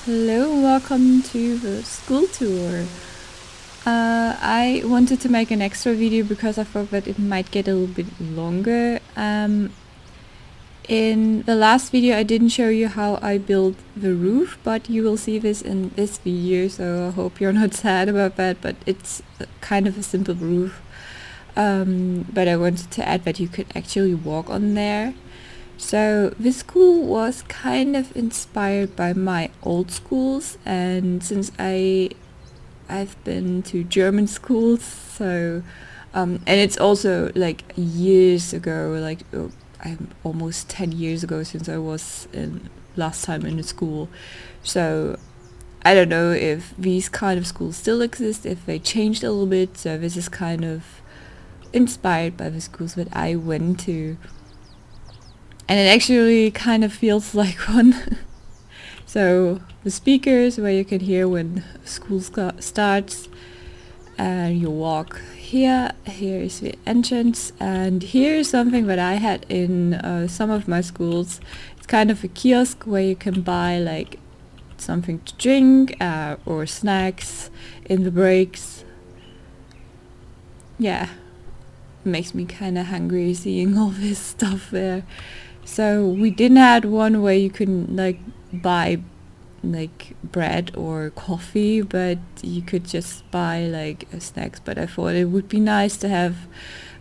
Hello, welcome to the school tour. I wanted to make an extra video because I thought that it might get a little bit longer. In the last video I didn't show you how I built the roof, but you will see this in this video, so I hope you're not sad about that, but it's kind of a simple roof. But I wanted to add that you could actually walk on there. So this school was kind of inspired by my old schools, and since I've been to German schools, so and it's also like years ago, like I'm almost 10 years ago since I was last time in the school. So I don't know if these kind of schools still exist, if they changed a little bit. So this is kind of inspired by the schools that I went to. And it actually kind of feels like one. So the speakers where you can hear when school starts, and you walk here is the entrance, and here is something that I had in some of my schools. It's kind of a kiosk where you can buy like something to drink or snacks in the breaks. Yeah, it makes me kind of hungry seeing all this stuff there. So we didn't have one where you couldn't like buy like bread or coffee, but you could just buy like snacks. But I thought it would be nice to have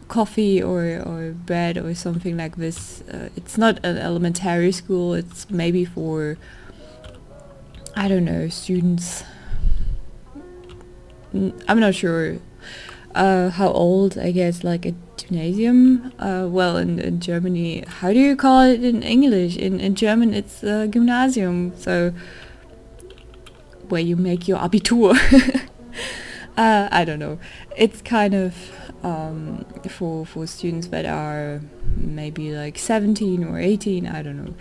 coffee or bread or something like this. It's not an elementary school, it's maybe for, I don't know, students. I'm not sure how old, I guess like a gymnasium. Well, in Germany, how do you call it in English? In German it's Gymnasium, so where you make your Abitur. I don't know. It's kind of for students that are maybe like 17 or 18, I don't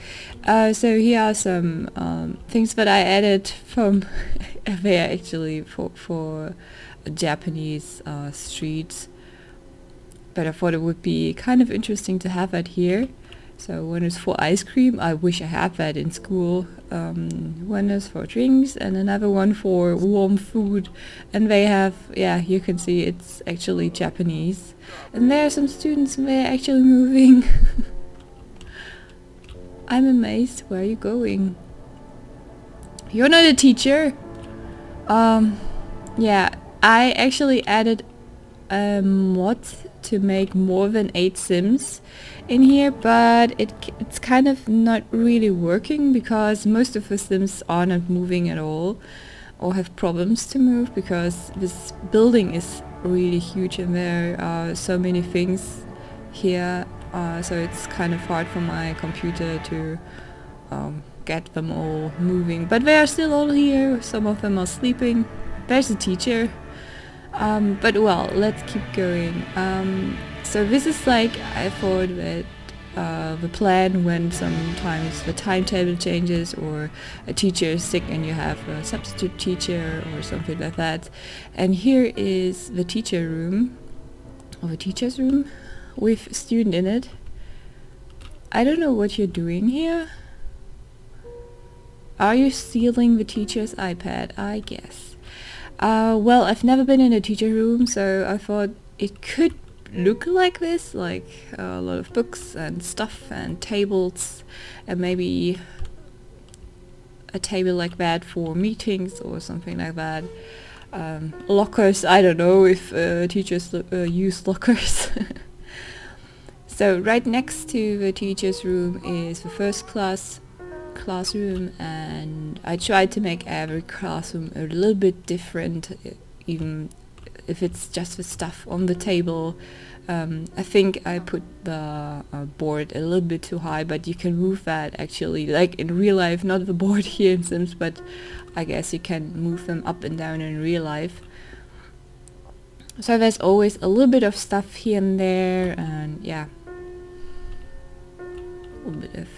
know. So here are some things that I added from there actually for Japanese streets, but I thought it would be kind of interesting to have that here. So one is for ice cream, I wish I had that in school. One is for drinks and another one for warm food, and they have, yeah, you can see it's actually Japanese, and there are some students and they're actually moving. I'm amazed. Where are you going? You're not a teacher? Yeah, I actually added a mod to make more than 8 Sims in here, but it's kind of not really working because most of the Sims are not moving at all or have problems to move because this building is really huge and there are so many things here, so it's kind of hard for my computer to get them all moving, but they are still all here. Some of them are sleeping. There's a teacher. But well, let's keep going. So this is like, I thought that the plan when sometimes the timetable changes or a teacher is sick and you have a substitute teacher or something like that. And here is the teacher room, or the teacher's room, with a student in it. I don't know what you're doing here. Are you stealing the teacher's iPad? I guess. Well, I've never been in a teacher room, so I thought it could look like this, like a lot of books and stuff and tables, and maybe a table like that for meetings or something like that. Lockers, I don't know if teachers use lockers. So right next to the teacher's room is the first classroom, and I tried to make every classroom a little bit different, even if it's just the stuff on the table. I think I put the board a little bit too high, but you can move that actually, like in real life, not the board here in Sims, but I guess you can move them up and down in real life. So there's always a little bit of stuff here and there, and yeah, a little bit of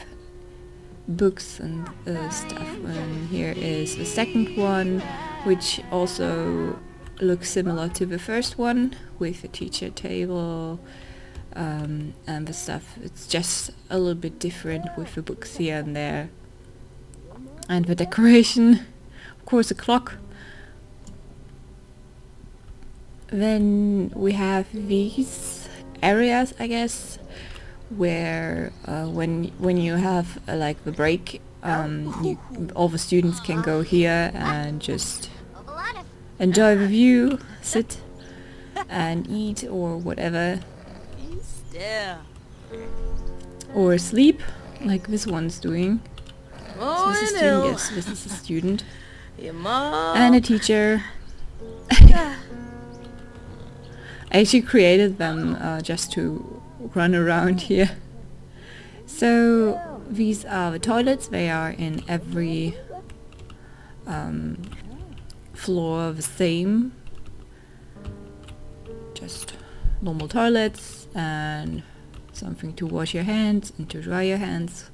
books and stuff. And here is the second one, which also looks similar to the first one, with a teacher table and the stuff. It's just a little bit different with the books here and there. And the decoration of course a clock. Then we have these areas, I guess, where when you have like the break, all the students can go here and just enjoy the view, sit and eat or whatever, or sleep like this one's doing. So this is a student, yes, this is a student and a teacher. I actually created them just to run around here. So these are the toilets. They are in every floor the same. Just normal toilets and something to wash your hands and to dry your hands.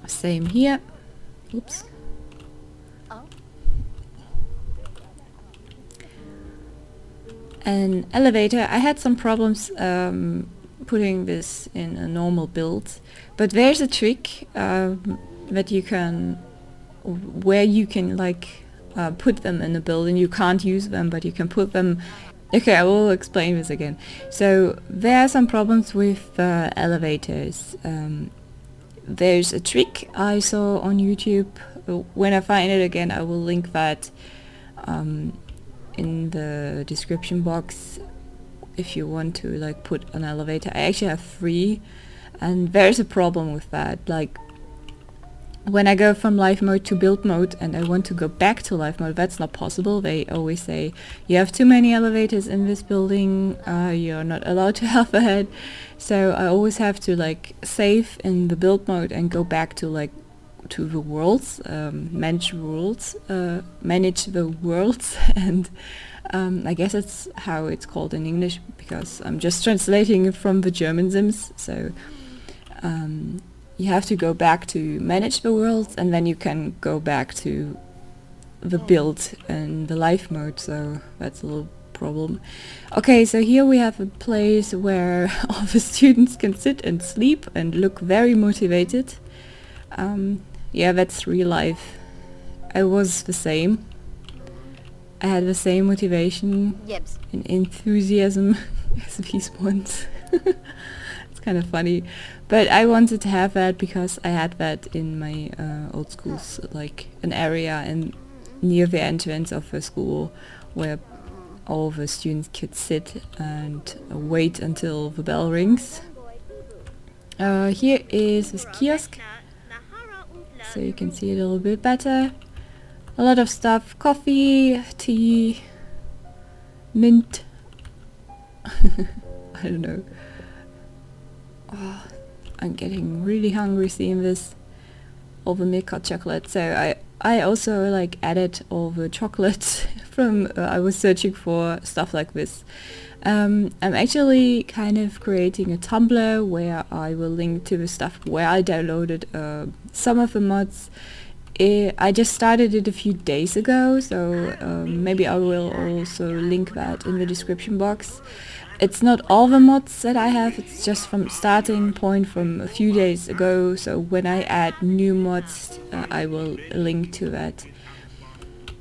Same here. Oops. An elevator. I had some problems putting this in a normal build, but there's a trick that you can, where you can like put them in a building. You can't use them, but you can put them. Okay, I will explain this again. So there are some problems with elevators. There's a trick I saw on YouTube. When I find it again, I will link that in the description box if you want to like put an elevator. I actually have 3, and there's a problem with that. Like when I go from live mode to build mode and I want to go back to live mode, that's not possible. They always say you have too many elevators in this building, you're not allowed to have that. So I always have to like save in the build mode and go back to like to the worlds, manage the worlds, and I guess that's how it's called in English, because I'm just translating it from the German Sims. So you have to go back to manage the worlds, and then you can go back to the build and the life mode. So that's a little problem. Okay, so here we have a place where all the students can sit and sleep and look very motivated. Yeah, that's real life. I was the same. I had the same motivation and enthusiasm as these ones. It's kind of funny. But I wanted to have that because I had that in my old schools, like an area and near the entrance of the school where all the students could sit and wait until the bell rings. Here is this kiosk, so you can see it a little bit better. A lot of stuff, coffee, tea, mint. I don't know. Oh, I'm getting really hungry seeing this. All the milk hot chocolate. So I also like added all the chocolates from I was searching for stuff like this. I'm actually kind of creating a Tumblr where I will link to the stuff where I downloaded some of the mods. I just started it a few days ago, so maybe I will also link that in the description box. It's not all the mods that I have, it's just from starting point from a few days ago, so when I add new mods I will link to that.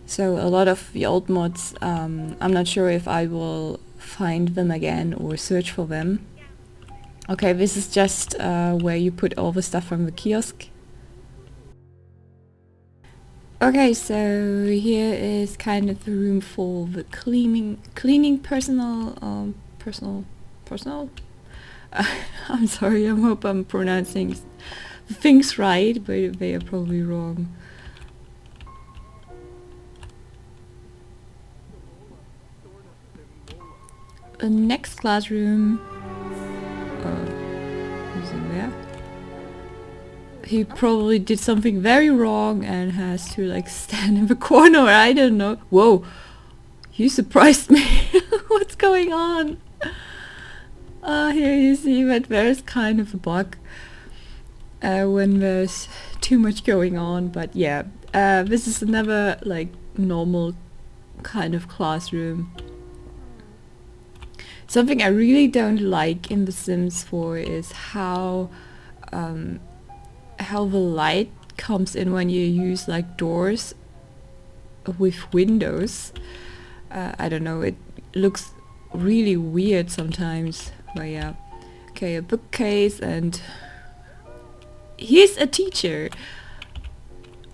So a lot of the old mods, I'm not sure if I will find them again or search for them. Okay, this is just where you put all the stuff from the kiosk. Okay, so here is kind of the room for the cleaning personnel. I'm sorry, I hope I'm pronouncing things right, but they are probably wrong. The next classroom. Who's in there? He probably did something very wrong and has to like stand in the corner, I don't know. Whoa, you surprised me. What's going on? Here you see that there's kind of a bug when there's too much going on, but yeah, this is another like normal kind of classroom. Something I really don't like in The Sims 4 is how the light comes in when you use like doors with windows. I don't know, it looks really weird sometimes, but yeah. Okay, a bookcase, and he's a teacher.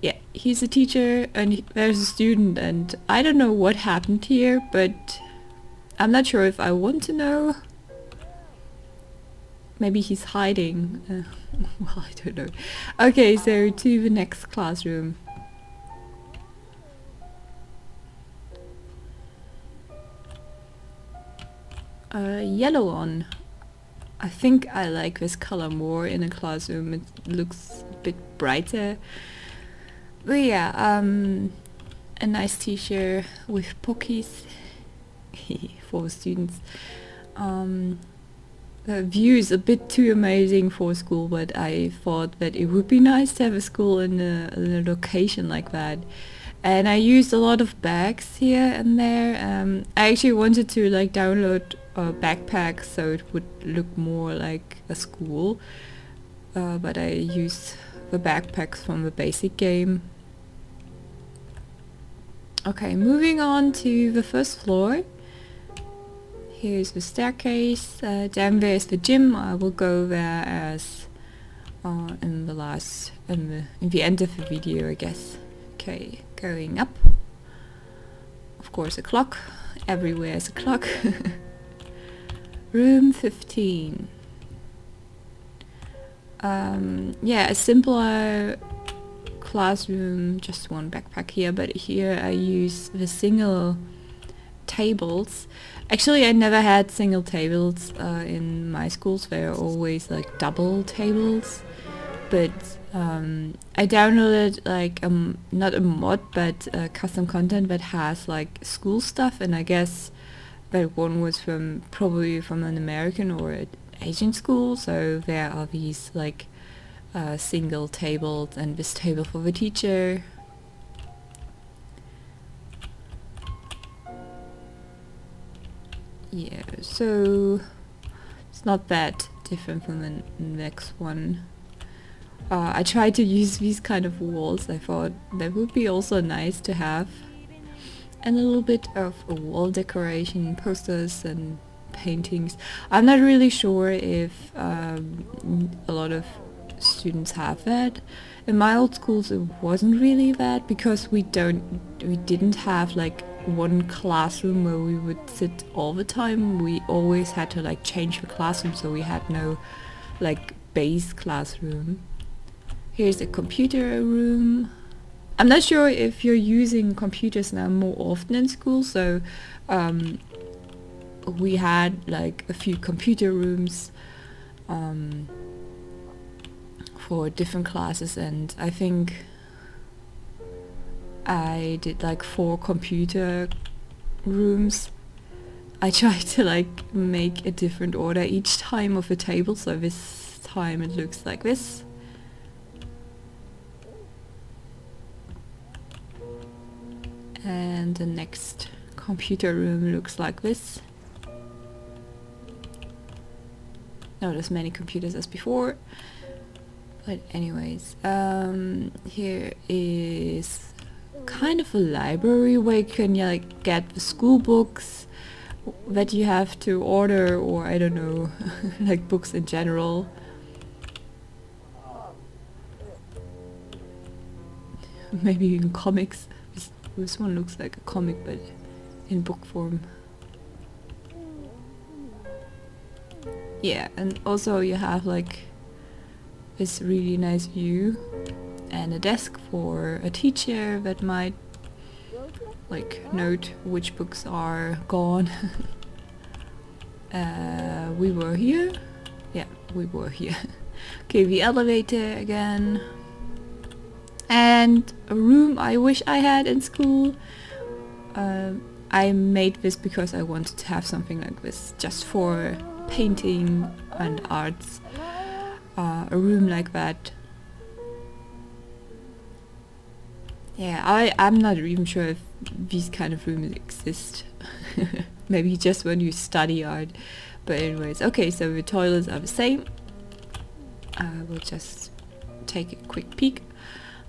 Yeah, he's a teacher and there's a student, and I don't know what happened here, but I'm not sure if I want to know. Maybe he's hiding. Well, I don't know. Okay, so to the next classroom. Yellow one. I think I like this color more in a classroom. It looks a bit brighter. But yeah, a nice t-shirt with pockies for students. The view is a bit too amazing for school, but I thought that it would be nice to have a school in a location like that. And I used a lot of bags here and there. I actually wanted to like download backpacks so it would look more like a school, but I used the backpacks from the basic game. Okay, moving on to the first floor. Here's the staircase. Down there is the gym. I will go there as in the end of the video, I guess. Okay, going up. Of course, a clock. Everywhere is a clock. Room 15. Yeah, a simpler classroom, just one backpack here, but here I use the single tables. Actually, I never had single tables in my schools. They're always like double tables, but I downloaded like not a mod, but custom content that has like school stuff, and I guess that one was probably from an American or an Asian school, so there are these like single tables and this table for the teacher. Yeah, so it's not that different from the next one. I tried to use these kind of walls. I thought that would be also nice to have. And a little bit of a wall decoration, posters and paintings. I'm not really sure if a lot of students have that. In my old schools it wasn't really that, because we didn't have like one classroom where we would sit all the time. We always had to like change the classroom, so we had no like base classroom. Here's a computer room. I'm not sure if you're using computers now more often in school, so we had like a few computer rooms for different classes, and I think I did like 4 computer rooms. I tried to like make a different order each time of the table, so this time it looks like this. And the next computer room looks like this. Not as many computers as before, but anyways, here is kind of a library where you can like get the school books that you have to order, or I don't know, like books in general. Maybe even comics. This one looks like a comic, but in book form. Yeah, and also you have like this really nice view and a desk for a teacher that might like note which books are gone. We were here? Yeah, we were here. Okay, the elevator again. And a room I wish I had in school. I made this because I wanted to have something like this just for painting and arts. A room like that. Yeah, I'm not even sure if these kind of rooms exist. Maybe just when you study art. But anyways, okay, so the toilets are the same. We'll just take a quick peek.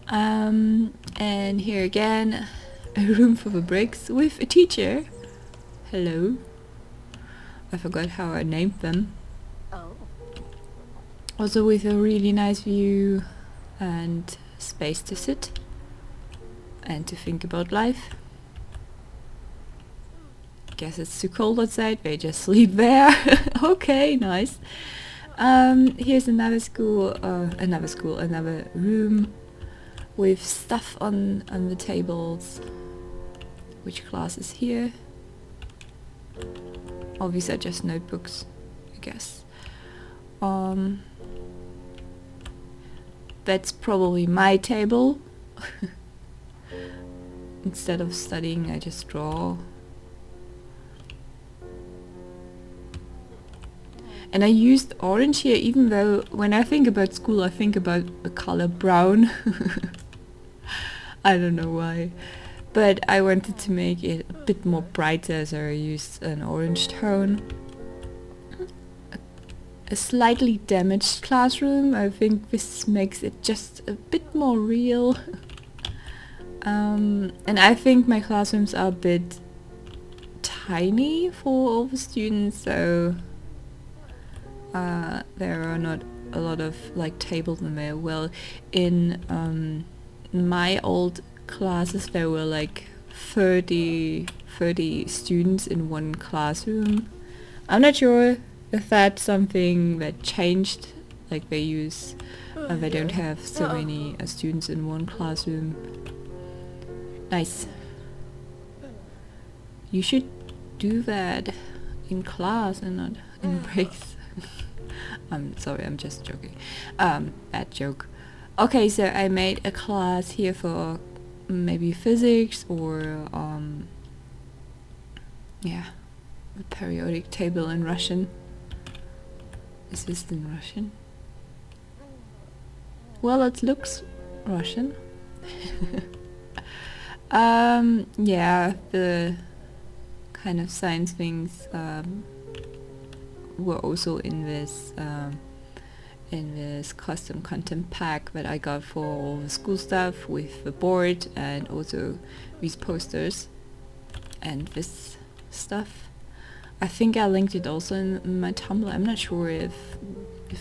And here again, a room for the breaks with a teacher. Hello. I forgot how I named them. Also with a really nice view and space to sit and to think about life. Guess it's too cold outside, they just sleep there. Okay, nice. Here's another room with stuff on the tables. Which class is here? Oh, these are just notebooks, I guess. That's probably my table. Instead of studying, I just draw. And I used orange here, even though when I think about school I think about the color brown. I don't know why. But I wanted to make it a bit more brighter, so I used an orange tone. A slightly damaged classroom. I think this makes it just a bit more real. And I think my classrooms are a bit tiny for all the students, so there are not a lot of like tables in there. Well, in my old classes there were like 30 students in one classroom. I'm not sure if that's something that changed, like they don't have so many students in one classroom. Nice. You should do that in class and not in breaks. I'm sorry, I'm just joking. Bad joke. Okay, so I made a class here for maybe physics or yeah, a periodic table in Russian. Is this in Russian? Well, it looks Russian. Yeah, the kind of science things were also in this custom content pack that I got for all the school stuff, with the board and also these posters and this stuff. I think I linked it also in my Tumblr. I'm not sure if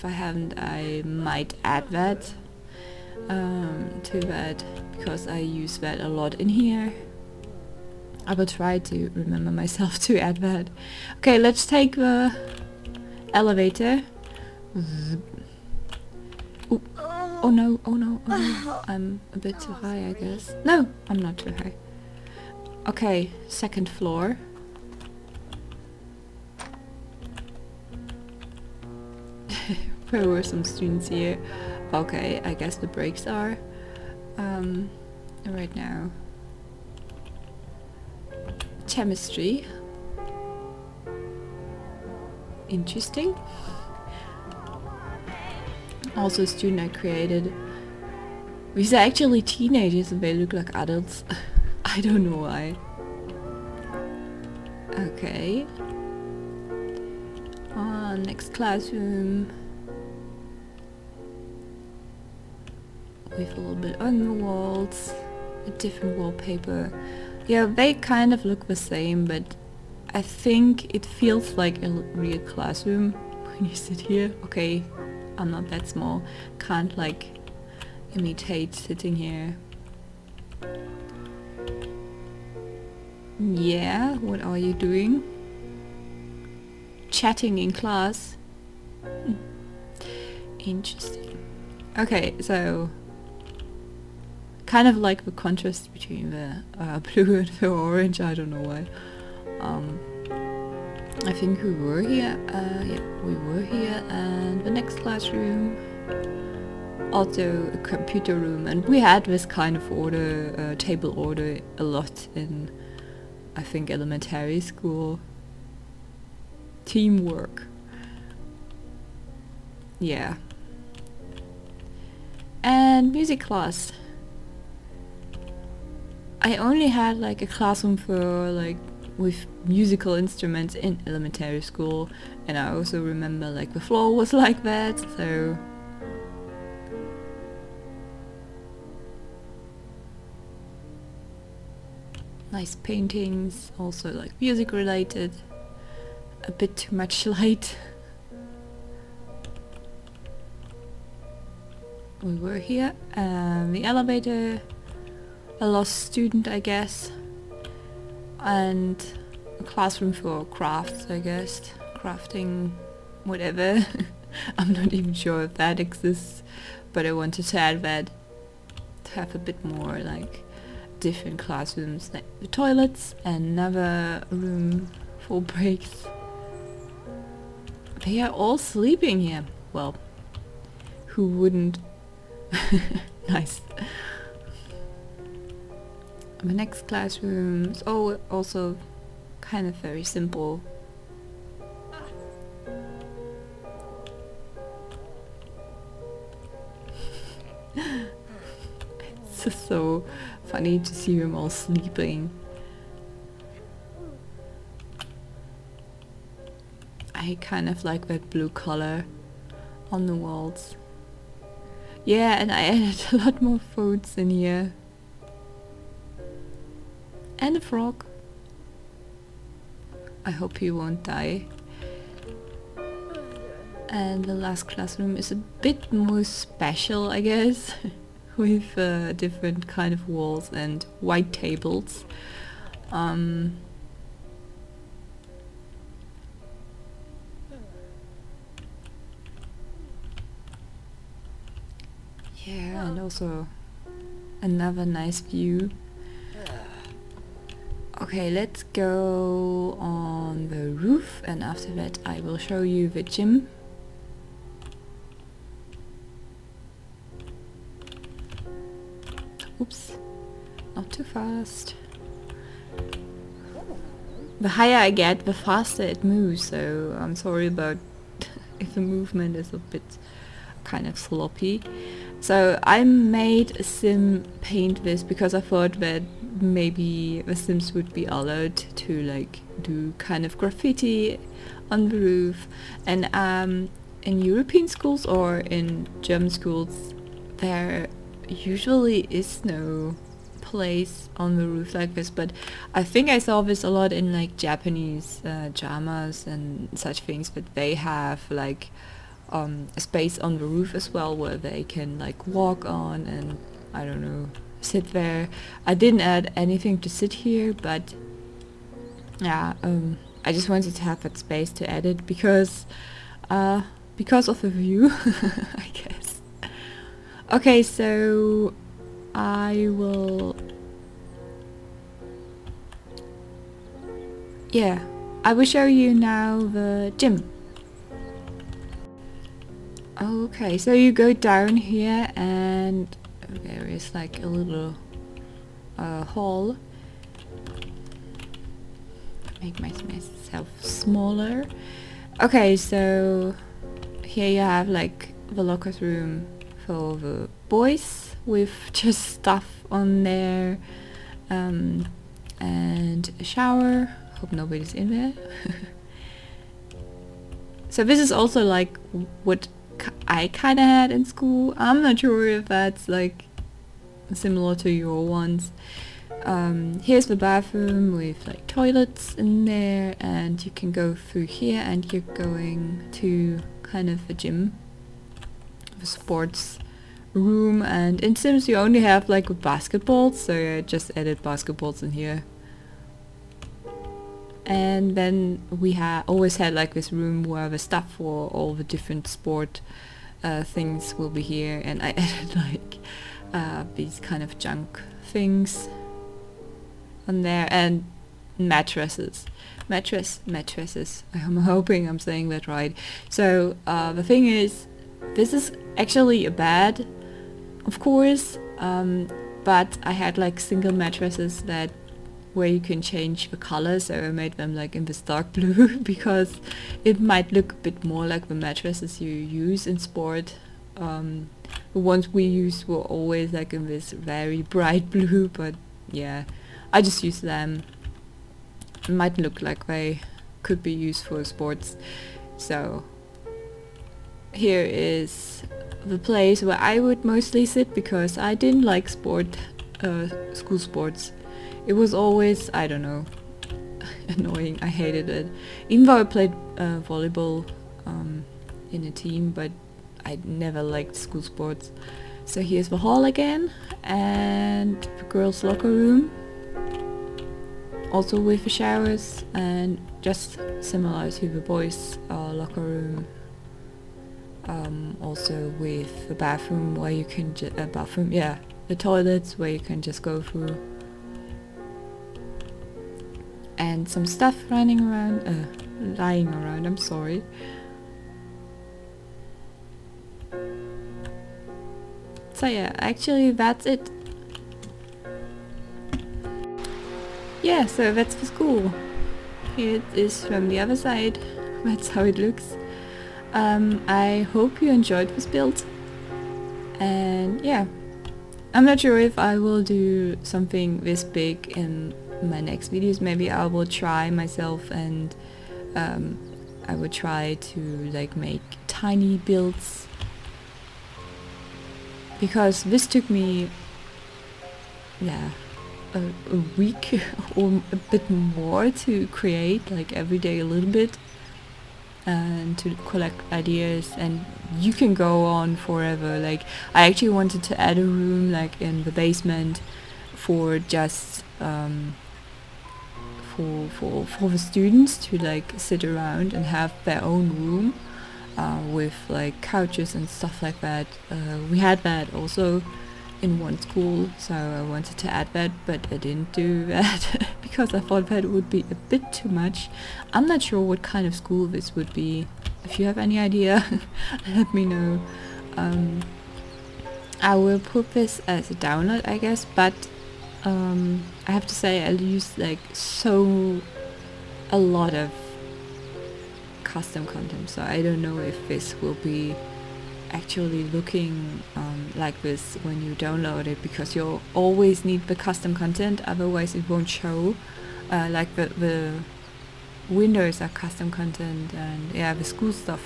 I haven't, I might add that to that, because I use that a lot in here. I will try to remember myself to add that. Okay, let's take the elevator. Ooh. Oh no, oh no, oh no. I'm a bit too high, I guess. No, I'm not too high. Okay, second floor. There were some students here. Okay, I guess the breaks are right now. Chemistry. Interesting. Also a student I created. These are actually teenagers and they look like adults. I don't know why. Okay. Next classroom. With a little bit on the walls. A different wallpaper. Yeah, they kind of look the same, but I think it feels like a real classroom when you sit here. Okay, I'm not that small. Can't like imitate sitting here. Yeah, what are you doing? Chatting in class. Interesting. Okay, so kind of like the contrast between the blue and the orange. I don't know why. I think we were here. Yeah, we were here. And the next classroom, also a computer room, and we had this kind of order, table order, a lot in, I think, elementary school. Teamwork. Yeah. And music class. I only had like a classroom for like with musical instruments in elementary school, and I also remember like the floor was like that, so Nice paintings, also like music related. A bit too much light. We were here. The elevator. A lost student, I guess. And a classroom for crafts, I guess. Crafting, whatever. I'm not even sure if that exists, but I wanted to add that to have a bit more like different classrooms, like the toilets, another room for breaks. They are all sleeping here. Well, who wouldn't? Nice. The next classroom is also kind of very simple. It's just so funny to see them all sleeping. I kind of like that blue color on the walls. Yeah, and I added a lot more photos in here. And a frog. I hope he won't die. And the last classroom is a bit more special, I guess. With different kind of walls and white tables. Yeah, and also another nice view. Okay, let's go on the roof, and after that I will show you the gym. Oops, not too fast. The higher I get, the faster it moves, so I'm sorry about if the movement is a bit kind of sloppy. So I made a sim paint this because I thought that maybe the Sims would be allowed to like do kind of graffiti on the roof, and in European schools or in German schools there usually is no place on the roof like this, but I think I saw this a lot in like Japanese dramas and such things, that they have like a space on the roof as well where they can like walk on and I don't know, sit there. I didn't add anything to sit here, but yeah, I just wanted to have that space to add it because of the view, I guess. Okay, so I will show you now the gym. Okay, so you go down here and there is like a little hall. Make myself smaller. Okay, so here you have like the locker room for the boys with just stuff on there, and a shower. Hope nobody's in there. So this is also like what I kind of had in school. I'm not sure if that's like similar to your ones. Here's the bathroom with like toilets in there, and you can go through here and you're going to kind of a gym, the sports room. And in Sims you only have like basketballs, so I just added basketballs in here. And then we always had like this room where the stuff for all the different sport things will be here, and I added like these kind of junk things on there, and mattresses. I'm hoping I'm saying that right. So the thing is, this is actually a bed, of course, but I had like single mattresses that where you can change the color, so I made them like in this dark blue because it might look a bit more like the mattresses you use in sport. The ones we used were always like in this very bright blue, but yeah, I just used them. It might look like they could be used for sports. So here is the place where I would mostly sit because I didn't like school sports. It was always, I don't know, annoying. I hated it. Even though I played volleyball in a team, but I never liked school sports. So here's the hall again, and the girls' locker room. Also with the showers, and just similar to the boys' locker room. Also with the bathroom where you can the toilets where you can just go through. And some stuff lying around, I'm sorry. So yeah, actually that's it. Yeah, so that's the school. Here it is from the other side. That's how it looks. I hope you enjoyed this build. And yeah, I'm not sure if I will do something this big in my next videos. Maybe I will try myself, and I would try to like make tiny builds, because this took me a week or a bit more to create, like every day a little bit, and to collect ideas. And you can go on forever. Like I actually wanted to add a room like in the basement for just for the students to like sit around and have their own room with like couches and stuff like that. We had that also in one school, so I wanted to add that, but I didn't do that because I thought that would be a bit too much. I'm not sure what kind of school this would be. If you have any idea, let me know. I will put this as a download, I guess, but I have to say I used like a lot of custom content, so I don't know if this will be actually looking like this when you download it, because you'll always need the custom content, otherwise it won't show. Like the windows are custom content, and yeah, the school stuff,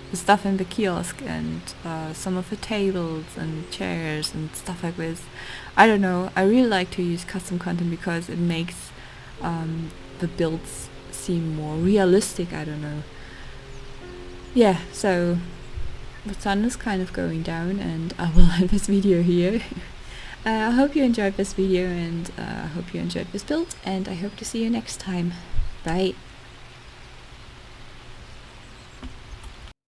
the stuff in the kiosk, and some of the tables and chairs and stuff like this. I don't know, I really like to use custom content because it makes the builds seem more realistic. I don't know. Yeah, so the sun is kind of going down, and I will end this video here. I hope you enjoyed this video, and I hope you enjoyed this build, and I hope to see you next time. Bye.